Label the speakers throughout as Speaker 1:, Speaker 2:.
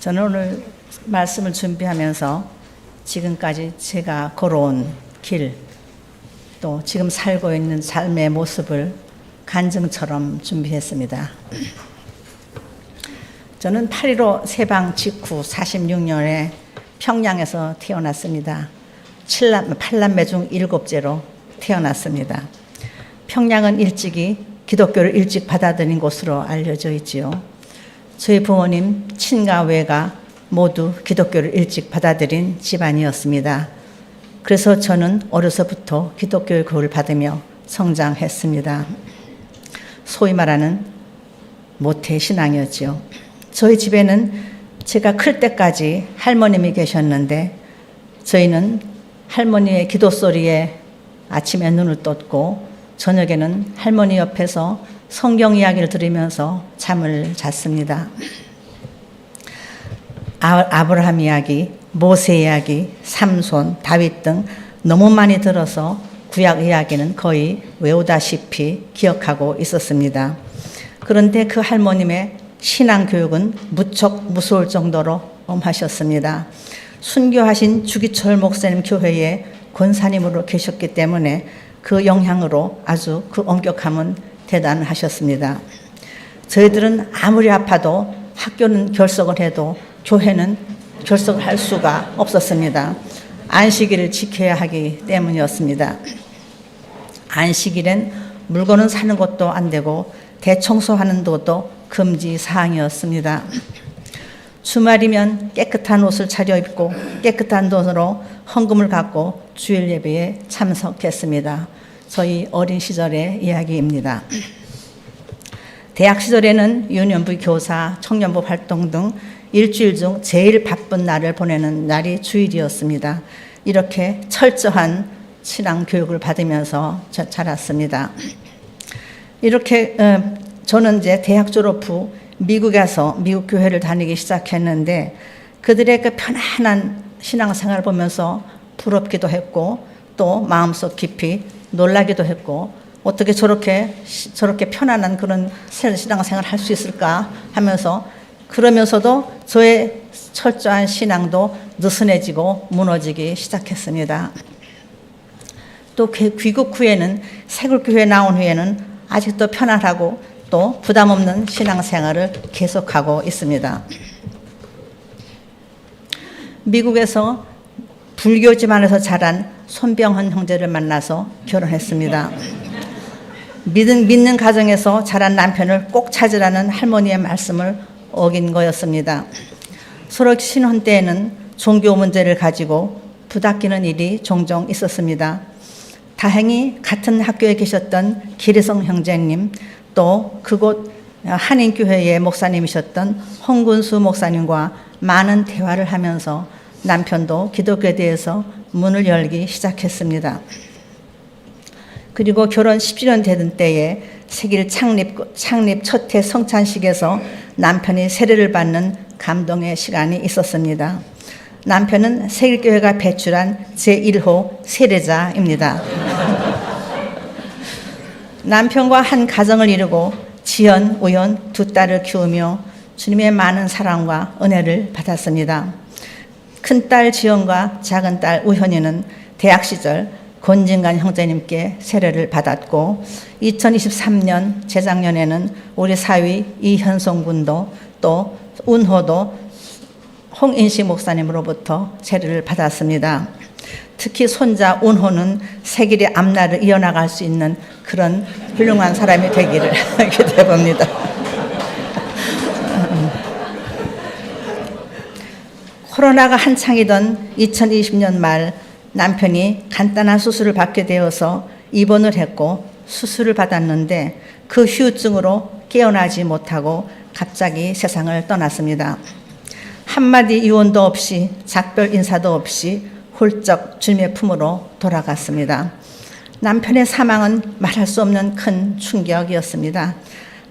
Speaker 1: 저는 오늘 말씀을 준비하면서 지금까지 제가 걸어온 길, 또 지금 살고 있는 삶의 모습을 간증처럼 준비했습니다. 저는 8.15 세방 직후 46년에 평양에서 태어났습니다. 8남매 중 7째로 태어났습니다. 평양은 일찍이 기독교를 일찍 받아들인 곳으로 알려져 있지요. 저희 부모님 친가 외가 모두 기독교를 일찍 받아들인 집안이었습니다. 그래서 저는 어려서부터 기독교의 교육을 받으며 성장했습니다. 소위 말하는 모태 신앙이었지요. 저희 집에는 제가 클 때까지 할머님이 계셨는데 저희는 할머니의 기도 소리에 아침에 눈을 떴고 저녁에는 할머니 옆에서 성경 이야기를 들으면서 잠을 잤습니다. 아브라함 이야기, 모세 이야기, 삼손, 다윗 등 너무 많이 들어서 구약 이야기는 거의 외우다시피 기억하고 있었습니다. 그런데 그 할머님의 신앙 교육은 무척 무서울 정도로 엄하셨습니다. 순교하신 주기철 목사님 교회에 권사님으로 계셨기 때문에 그 영향으로 아주 그 엄격함은 대단하셨습니다. 저희들은 아무리 아파도 학교는 결석을 해도 교회는 결석을 할 수가 없었습니다. 안식일을 지켜야 하기 때문이었습니다. 안식일엔 물건은 사는 것도 안 되고 대청소하는 것도 금지 사항이었습니다. 주말이면 깨끗한 옷을 차려입고 깨끗한 돈으로 헌금을 갖고 주일 예배에 참석했습니다. 저희 어린 시절의 이야기입니다. 대학 시절에는 유년부 교사, 청년부 활동 등 일주일 중 제일 바쁜 날을 보내는 날이 주일이었습니다. 이렇게 철저한 신앙 교육을 받으면서 자랐습니다. 이렇게 저는 이제 대학 졸업 후 미국에서 미국 교회를 다니기 시작했는데 그들의 그 편안한 신앙생활을 보면서 부럽기도 했고 또 마음속 깊이 놀라기도 했고 어떻게 저렇게 편안한 그런 신앙생활을 할 수 있을까 하면서 그러면서도 저의 철저한 신앙도 느슨해지고 무너지기 시작했습니다. 또 귀국 후에는 세굴교회 나온 후에는 아직도 편안하고 또 부담 없는 신앙생활을 계속하고 있습니다. 미국에서 불교 집안에서 자란 손병헌 형제를 만나서 결혼했습니다. 믿는 가정에서 자란 남편을 꼭 찾으라는 할머니의 말씀을 어긴 거였습니다. 서로 신혼 때에는 종교 문제를 가지고 부닥기는 일이 종종 있었습니다. 다행히 같은 학교에 계셨던 기래성 형제님 또 그곳 한인교회의 목사님이셨던 홍군수 목사님과 많은 대화를 하면서 남편도 기독교에 대해서 문을 열기 시작했습니다. 그리고 결혼 17년 되던 때에 세길 창립 첫해 성찬식에서 남편이 세례를 받는 감동의 시간이 있었습니다. 남편은 세길교회가 배출한 제1호 세례자입니다. 남편과 한 가정을 이루고 지연, 우연 두 딸을 키우며 주님의 많은 사랑과 은혜를 받았습니다. 큰딸 지연과 작은딸 우현이는 대학 시절 권진관 형제님께 세례를 받았고 2023년 재작년에는 우리 사위 이현송 군도 또 운호도 홍인식 목사님으로부터 세례를 받았습니다. 특히 손자 운호는 세길의 앞날을 이어나갈 수 있는 그런 훌륭한 사람이 되기를 기대해 봅니다. 코로나가 한창이던 2020년 말 남편이 간단한 수술을 받게 되어서 입원을 했고 수술을 받았는데 그 후유증으로 깨어나지 못하고 갑자기 세상을 떠났습니다. 한마디 유언도 없이 작별 인사도 없이 훌쩍 주님의 품으로 돌아갔습니다. 남편의 사망은 말할 수 없는 큰 충격이었습니다.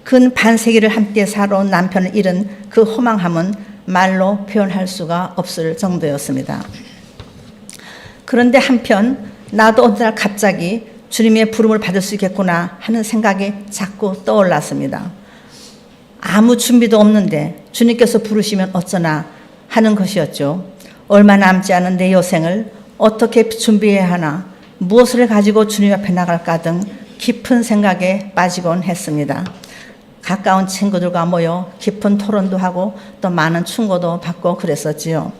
Speaker 1: 근 반세기를 함께 살아온 남편을 잃은 그 허망함은 말로 표현할 수가 없을 정도였습니다. 그런데 한편 나도 어느 날 갑자기 주님의 부름을 받을 수 있겠구나 하는 생각이 자꾸 떠올랐습니다. 아무 준비도 없는데 주님께서 부르시면 어쩌나 하는 것이었죠. 얼마 남지 않은 내 여생을 어떻게 준비해야 하나, 무엇을 가지고 주님 앞에 나갈까 등 깊은 생각에 빠지곤 했습니다. 가까운 친구들과 모여 깊은 토론도 하고 또 많은 충고도 받고 그랬었지요.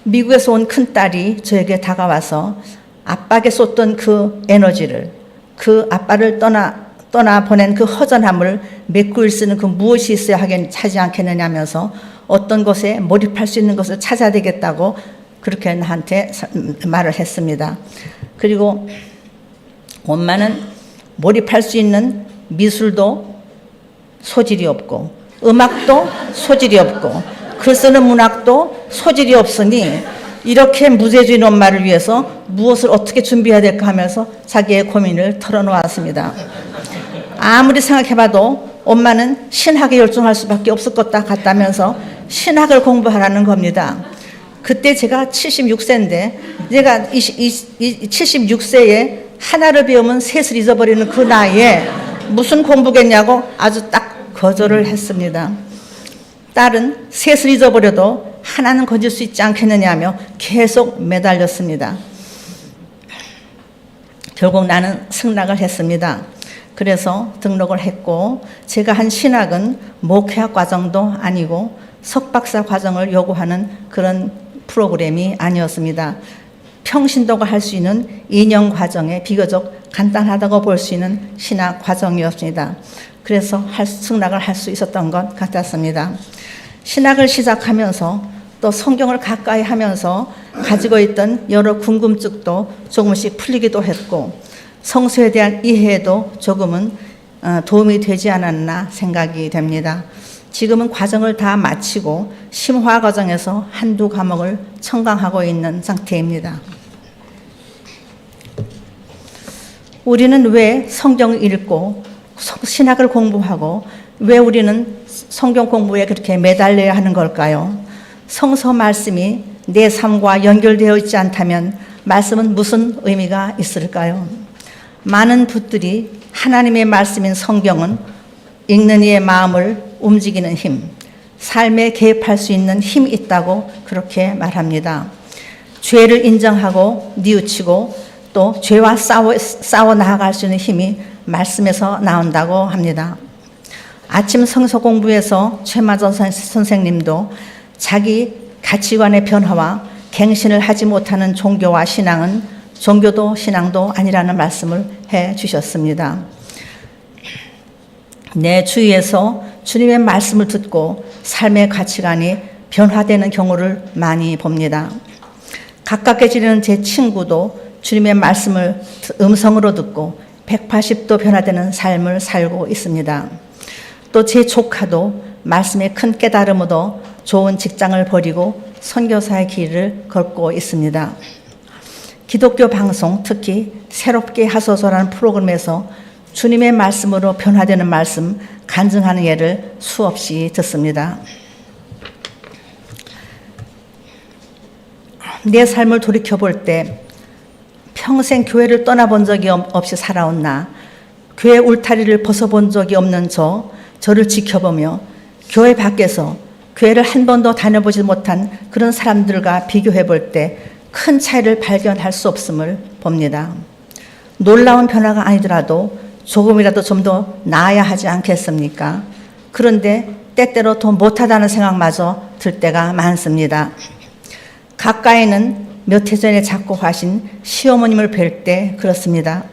Speaker 1: 미국에서 온 큰딸이 저에게 다가와서 아빠에게 쏟던 그 에너지를, 그 아빠를 떠나 보낸 그 허전함을 메꿀 수 있는 그 무엇이 있어야 하지 않겠느냐면서 어떤 것에 몰입할 수 있는 것을 찾아야 되겠다고 그렇게 나한테 말을 했습니다. 그리고 엄마는 몰입할 수 있는 미술도 소질이 없고 음악도 소질이 없고 글 쓰는 문학도 소질이 없으니 이렇게 무재주인 엄마를 위해서 무엇을 어떻게 준비해야 될까 하면서 자기의 고민을 털어놓았습니다. 아무리 생각해봐도 엄마는 신학에 열중할 수밖에 없을 것 같다면서 신학을 공부하라는 겁니다. 그때 제가 76세인데 제가 76세에 하나를 배우면 셋을 잊어버리는 그 나이에 무슨 공부겠냐고 아주 딱 거절을 했습니다. 딸은 셋을 잊어버려도 하나는 건질 수 있지 않겠느냐며 계속 매달렸습니다. 결국 나는 승낙을 했습니다. 그래서 등록을 했고 제가 한 신학은 목회학 과정도 아니고 석박사 과정을 요구하는 그런 프로그램이 아니었습니다. 평신도가 할 수 있는 2년 과정에 비교적 간단하다고 볼 수 있는 신학 과정이었습니다. 그래서 승낙을 할 수 있었던 것 같았습니다. 신학을 시작하면서 또 성경을 가까이 하면서 가지고 있던 여러 궁금증도 조금씩 풀리기도 했고 성서에 대한 이해에도 조금은 도움이 되지 않았나 생각이 됩니다. 지금은 과정을 다 마치고 심화 과정에서 한두 과목을 청강하고 있는 상태입니다. 우리는 왜 성경을 읽고 신학을 공부하고 왜 우리는 성경 공부에 그렇게 매달려야 하는 걸까요? 성서 말씀이 내 삶과 연결되어 있지 않다면 말씀은 무슨 의미가 있을까요? 많은 분들이 하나님의 말씀인 성경은 읽는 이의 마음을 움직이는 힘, 삶에 개입할 수 있는 힘이 있다고 그렇게 말합니다. 죄를 인정하고 뉘우치고 또 죄와 싸워 나아갈 수 있는 힘이 말씀에서 나온다고 합니다. 아침 성서 공부에서 최마전 선생님도 자기 가치관의 변화와 갱신을 하지 못하는 종교와 신앙은 종교도 신앙도 아니라는 말씀을 해 주셨습니다. 내 주위에서 주님의 말씀을 듣고 삶의 가치관이 변화되는 경우를 많이 봅니다. 가깝게 지내는 제 친구도 주님의 말씀을 음성으로 듣고 180도 변화되는 삶을 살고 있습니다. 또 제 조카도 말씀의 큰 깨달음으로 좋은 직장을 버리고 선교사의 길을 걷고 있습니다. 기독교 방송, 특히 새롭게 하소서라는 프로그램에서 주님의 말씀으로 변화되는 말씀 간증하는 예를 수없이 듣습니다. 내 삶을 돌이켜볼 때 평생 교회를 떠나본 적이 없이 살아온 나, 교회 울타리를 벗어본 적이 없는 저를 지켜보며 교회 밖에서 교회를 한 번도 다녀보지 못한 그런 사람들과 비교해 볼 때 큰 차이를 발견할 수 없음을 봅니다. 놀라운 변화가 아니더라도 조금이라도 좀 더 나아야 하지 않겠습니까? 그런데 때때로 더 못하다는 생각마저 들 때가 많습니다. 가까이는 몇 해 전에 작곡하신 시어머님을 뵐 때 그렇습니다.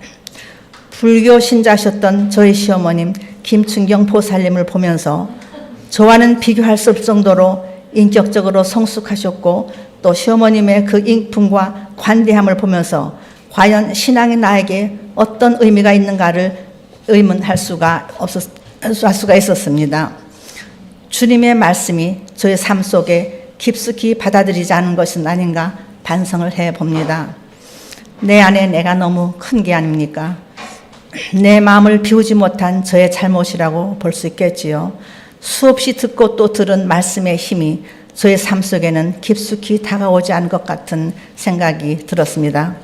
Speaker 1: 불교 신자셨던 저희 시어머님 김춘경 보살님을 보면서 저와는 비교할 수 없을 정도로 인격적으로 성숙하셨고 또 시어머님의 그 인품과 관대함을 보면서 과연 신앙이 나에게 어떤 의미가 있는가를 의문할 수가 있었습니다. 주님의 말씀이 저의 삶 속에 깊숙이 받아들이지 않은 것은 아닌가 반성을 해봅니다. 내 안에 내가 너무 큰 게 아닙니까? 내 마음을 비우지 못한 저의 잘못이라고 볼 수 있겠지요. 수없이 듣고 또 들은 말씀의 힘이 저의 삶 속에는 깊숙이 다가오지 않은 것 같은 생각이 들었습니다.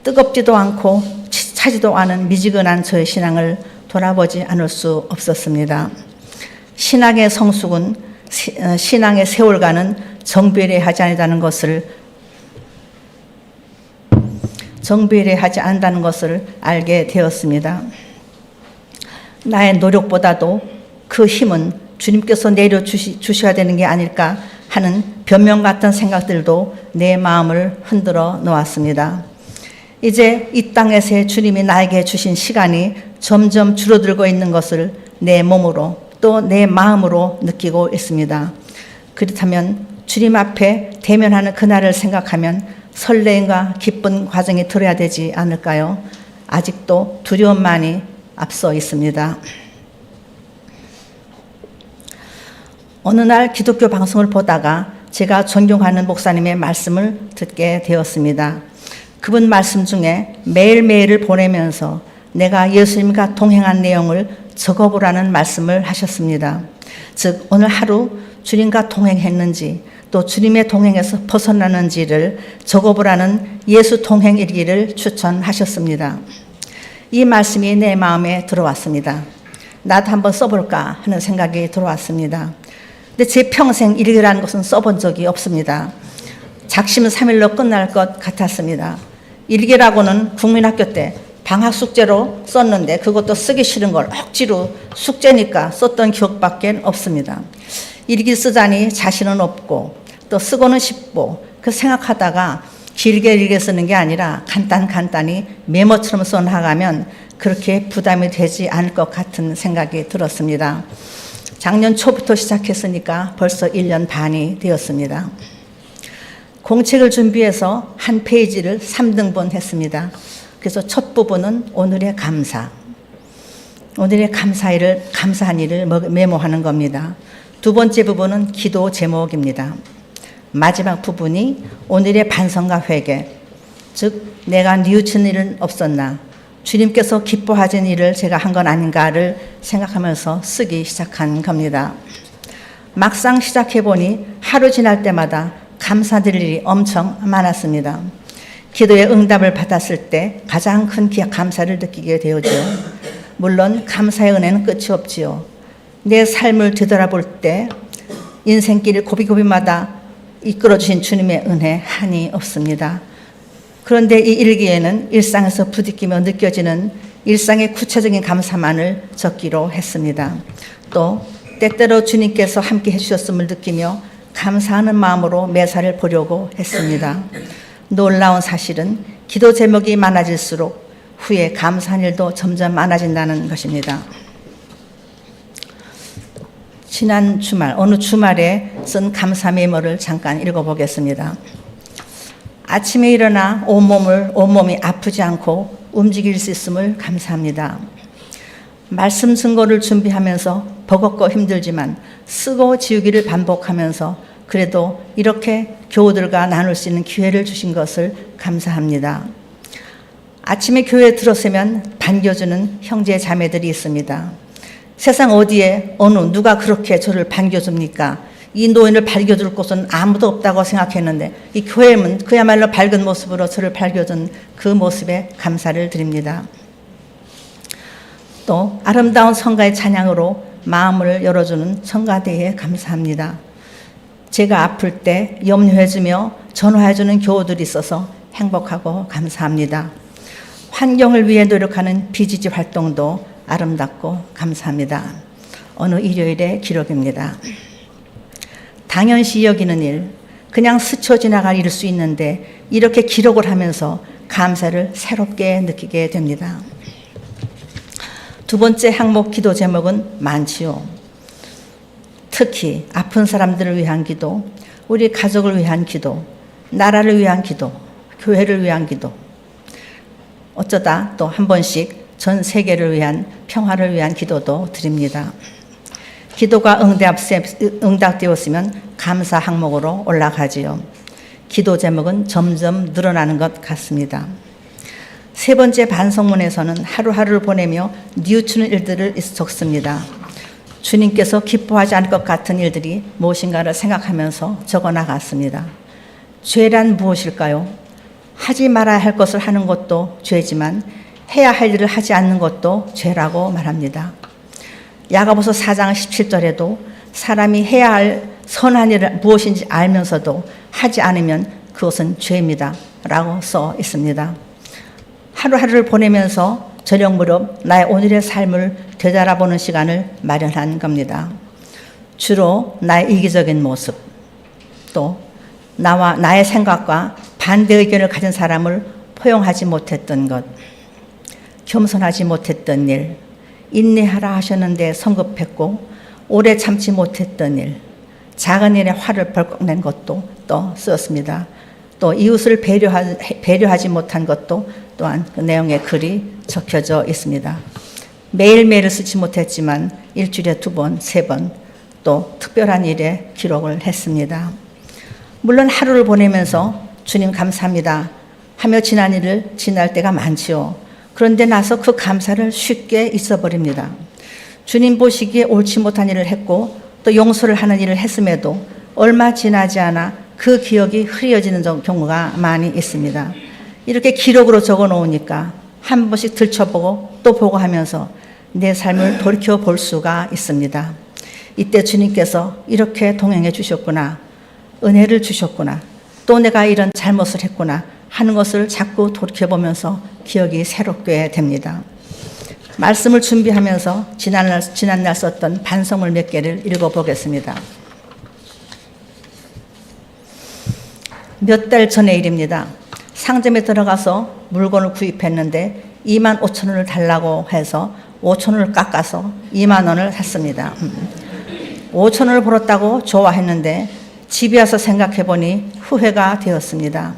Speaker 1: 뜨겁지도 않고 차지도 않은 미지근한 저의 신앙을 돌아보지 않을 수 없었습니다. 신앙의 성숙은 신앙의 세월과는 정비례하지 않는다는 것을 알게 되었습니다. 나의 노력보다도 그 힘은 주님께서 내려주셔야 되는 게 아닐까 하는 변명 같은 생각들도 내 마음을 흔들어 놓았습니다. 이제 이 땅에서의 주님이 나에게 주신 시간이 점점 줄어들고 있는 것을 내 몸으로 또 내 마음으로 느끼고 있습니다. 그렇다면 주님 앞에 대면하는 그날을 생각하면 설레임과 기쁜 과정이 들어야 되지 않을까요? 아직도 두려움만이 앞서 있습니다. 어느 날 기독교 방송을 보다가 제가 존경하는 목사님의 말씀을 듣게 되었습니다. 그분 말씀 중에 매일매일을 보내면서 내가 예수님과 동행한 내용을 적어보라는 말씀을 하셨습니다. 즉 오늘 하루 주님과 동행했는지 또 주님의 동행에서 벗어나는지를 적어보라는 예수 동행 일기를 추천하셨습니다. 이 말씀이 내 마음에 들어왔습니다. 나도 한번 써볼까 하는 생각이 들어왔습니다. 근데 제 평생 일기라는 것은 써본 적이 없습니다. 작심 3일로 끝날 것 같았습니다. 일기라고는 국민학교 때 방학 숙제로 썼는데 그것도 쓰기 싫은 걸 억지로 숙제니까 썼던 기억밖에 없습니다. 일기 쓰자니 자신은 없고 또 쓰고는 싶고 그 생각하다가 길게 쓰는 게 아니라 간단히 메모처럼 써나가면 그렇게 부담이 되지 않을 것 같은 생각이 들었습니다. 작년 초부터 시작했으니까 벌써 1년 반이 되었습니다. 공책을 준비해서 한 페이지를 3등분 했습니다. 그래서 첫 부분은 오늘의 감사. 오늘의 감사한 일을 메모하는 겁니다. 두 번째 부분은 기도 제목입니다. 마지막 부분이 오늘의 반성과 회개. 즉, 내가 뉘우친 일은 없었나? 주님께서 기뻐하신 일을 제가 한 건 아닌가를 생각하면서 쓰기 시작한 겁니다. 막상 시작해보니 하루 지날 때마다 감사드릴 일이 엄청 많았습니다. 기도의 응답을 받았을 때 가장 큰 감사를 느끼게 되었죠. 물론 감사의 은혜는 끝이 없지요. 내 삶을 되돌아볼 때 인생길을 고비고비마다 이끌어주신 주님의 은혜 한이 없습니다. 그런데 이 일기에는 일상에서 부딪히며 느껴지는 일상의 구체적인 감사만을 적기로 했습니다. 또 때때로 주님께서 함께 해주셨음을 느끼며 감사하는 마음으로 매사를 보려고 했습니다. 놀라운 사실은 기도 제목이 많아질수록 후에 감사한 일도 점점 많아진다는 것입니다. 지난 주말, 어느 주말에 쓴 감사 메모를 잠깐 읽어보겠습니다. 아침에 일어나 온몸이 아프지 않고 움직일 수 있음을 감사합니다. 말씀 증거를 준비하면서 버겁고 힘들지만 쓰고 지우기를 반복하면서 그래도 이렇게 교우들과 나눌 수 있는 기회를 주신 것을 감사합니다. 아침에 교회에 들어서면 반겨주는 형제 자매들이 있습니다. 세상 어디에 누가 그렇게 저를 반겨줍니까? 이 노인을 밝혀줄 곳은 아무도 없다고 생각했는데 이 교회는 그야말로 밝은 모습으로 저를 밝혀준 그 모습에 감사를 드립니다. 또 아름다운 성가의 찬양으로 마음을 열어주는 성가대에 감사합니다. 제가 아플 때 염려해주며 전화해주는 교우들이 있어서 행복하고 감사합니다. 환경을 위해 노력하는 BGG 활동도 아름답고 감사합니다. 어느 일요일의 기록입니다. 당연시 여기는 일, 그냥 스쳐 지나갈 일일 수 있는데 이렇게 기록을 하면서 감사를 새롭게 느끼게 됩니다. 두 번째 항목 기도 제목은 많지요. 특히 아픈 사람들을 위한 기도, 우리 가족을 위한 기도, 나라를 위한 기도, 교회를 위한 기도. 어쩌다 또 한 번씩 전 세계를 위한 평화를 위한 기도도 드립니다. 기도가 응답되었으면 감사 항목으로 올라가지요. 기도 제목은 점점 늘어나는 것 같습니다. 세 번째 반성문에서는 하루하루를 보내며 뉘우치는 일들을 적습니다. 주님께서 기뻐하지 않을 것 같은 일들이 무엇인가를 생각하면서 적어나갔습니다. 죄란 무엇일까요? 하지 말아야 할 것을 하는 것도 죄지만 해야 할 일을 하지 않는 것도 죄라고 말합니다. 야고보서 4장 17절에도 사람이 해야 할 선한 일은 무엇인지 알면서도 하지 않으면 그것은 죄입니다. 라고 써 있습니다. 하루하루를 보내면서 저녁 무렵 나의 오늘의 삶을 되돌아보는 시간을 마련한 겁니다. 주로 나의 이기적인 모습, 또 나의 생각과 반대 의견을 가진 사람을 포용하지 못했던 것, 겸손하지 못했던 일, 인내하라 하셨는데 성급했고 오래 참지 못했던 일, 작은 일에 화를 벌컥 낸 것도 또 쓰였습니다. 또 이웃을 배려하지 못한 것도 또한 그 내용의 글이 적혀져 있습니다. 매일매일 쓰지 못했지만 일주일에 2번, 3번 또 특별한 일에 기록을 했습니다. 물론 하루를 보내면서 주님 감사합니다 하며 지난 일을 지날 때가 많지요. 그런데 나서 그 감사를 쉽게 잊어버립니다. 주님 보시기에 옳지 못한 일을 했고 또 용서를 하는 일을 했음에도 얼마 지나지 않아 그 기억이 흐려지는 경우가 많이 있습니다. 이렇게 기록으로 적어 놓으니까 한 번씩 들춰보고 또 보고 하면서 내 삶을 돌이켜볼 수가 있습니다. 이때 주님께서 이렇게 동행해 주셨구나, 은혜를 주셨구나, 또 내가 이런 잘못을 했구나 하는 것을 자꾸 돌이켜보면서 기억이 새롭게 됩니다. 말씀을 준비하면서 지난날 썼던 반성물 몇 개를 읽어보겠습니다. 몇 달 전의 일입니다. 상점에 들어가서 물건을 구입했는데 25,000원을 달라고 해서 5,000원을 깎아서 20,000원을 샀습니다. 5,000원을 벌었다고 좋아했는데 집에 와서 생각해보니 후회가 되었습니다.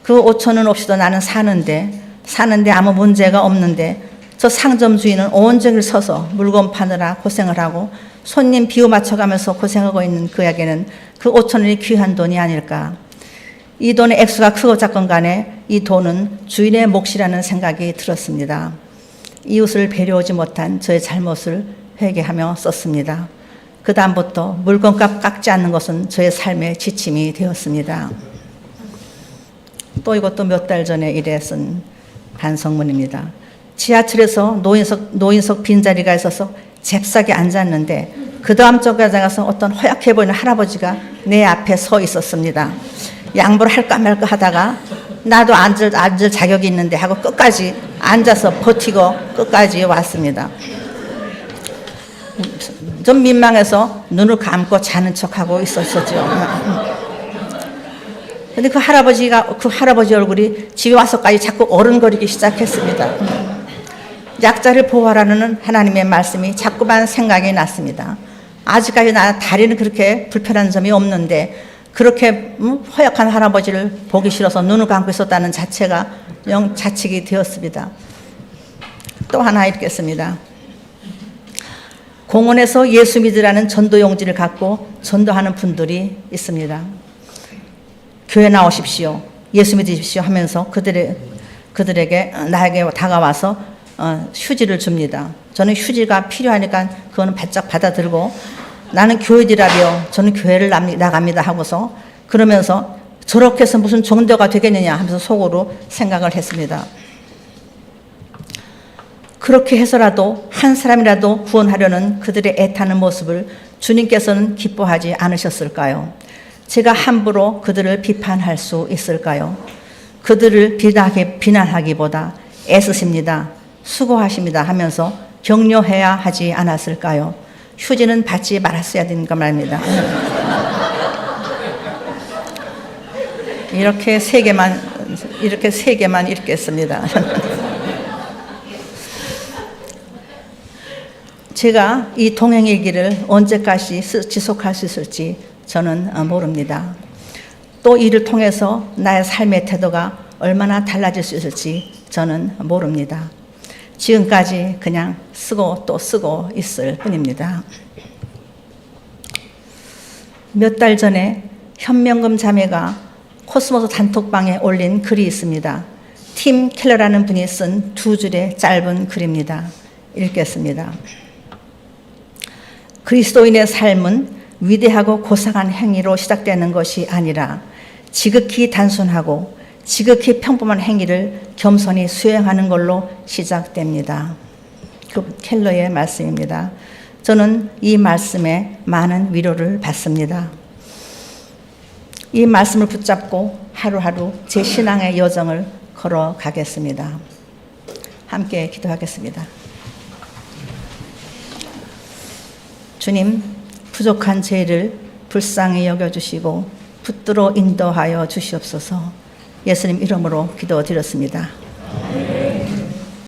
Speaker 1: 그 5,000원 없이도 나는 사는데 아무 문제가 없는데 저 상점 주인은 온종일 서서 물건 파느라 고생을 하고 손님 비유 맞춰가면서 고생하고 있는 그에게는 그 5,000원이 귀한 돈이 아닐까. 이 돈의 액수가 크고 작건 간에 이 돈은 주인의 몫이라는 생각이 들었습니다. 이웃을 배려하지 못한 저의 잘못을 회개하며 썼습니다. 그 다음부터 물건값 깎지 않는 것은 저의 삶의 지침이 되었습니다. 또 이것도 몇 달 전에 일에 쓴 반성문입니다. 지하철에서 노인석 빈자리가 있어서 잽싸게 앉았는데 그 다음 쪽에 가서 어떤 허약해 보이는 할아버지가 내 앞에 서 있었습니다. 양보를 할까 말까 하다가 나도 앉을 자격이 있는데 하고 끝까지 앉아서 버티고 끝까지 왔습니다. 좀 민망해서 눈을 감고 자는 척하고 있었죠. 근데 그 할아버지 얼굴이 집에 와서까지 자꾸 어른거리기 시작했습니다. 약자를 보호하라는 하나님의 말씀이 자꾸만 생각이 났습니다. 아직까지 나 다리는 그렇게 불편한 점이 없는데 그렇게 허약한 할아버지를 보기 싫어서 눈을 감고 있었다는 자체가 영 자책이 되었습니다. 또 하나 읽겠습니다. 공원에서 예수 믿으라는 전도 용지를 갖고 전도하는 분들이 있습니다. 교회 나오십시오, 예수 믿으십시오 하면서 그들에게 나에게 다가와서 휴지를 줍니다. 저는 휴지가 필요하니까 그거는 바짝 받아들고 나는 교회들이라며 저는 교회를 나갑니다 하고서 그러면서 저렇게 해서 무슨 종교가 되겠느냐 하면서 속으로 생각을 했습니다. 그렇게 해서라도 한 사람이라도 구원하려는 그들의 애타는 모습을 주님께서는 기뻐하지 않으셨을까요? 제가 함부로 그들을 비판할 수 있을까요? 그들을 비난하기보다 애쓰십니다, 수고하십니다 하면서 격려해야 하지 않았을까요? 휴지는 받지 말았어야 되는 거 말입니다. 이렇게 세 개만 읽겠습니다. 제가 이 동행의 길을 언제까지 지속할 수 있을지 저는 모릅니다. 또 이를 통해서 나의 삶의 태도가 얼마나 달라질 수 있을지 저는 모릅니다. 지금까지 그냥 쓰고 또 쓰고 있을 뿐입니다. 몇 달 전에 현명금 자매가 코스모스 단톡방에 올린 글이 있습니다. 팀 켈러라는 분이 쓴 2줄의 짧은 글입니다. 읽겠습니다. 그리스도인의 삶은 위대하고 고상한 행위로 시작되는 것이 아니라 지극히 단순하고 지극히 평범한 행위를 겸손히 수행하는 걸로 시작됩니다. 그 켈러의 말씀입니다. 저는 이 말씀에 많은 위로를 받습니다. 이 말씀을 붙잡고 하루하루 제 신앙의 여정을 걸어가겠습니다. 함께 기도하겠습니다. 주님, 부족한 죄를 불쌍히 여겨주시고 붙들어 인도하여 주시옵소서. 예수님 이름으로 기도드렸습니다.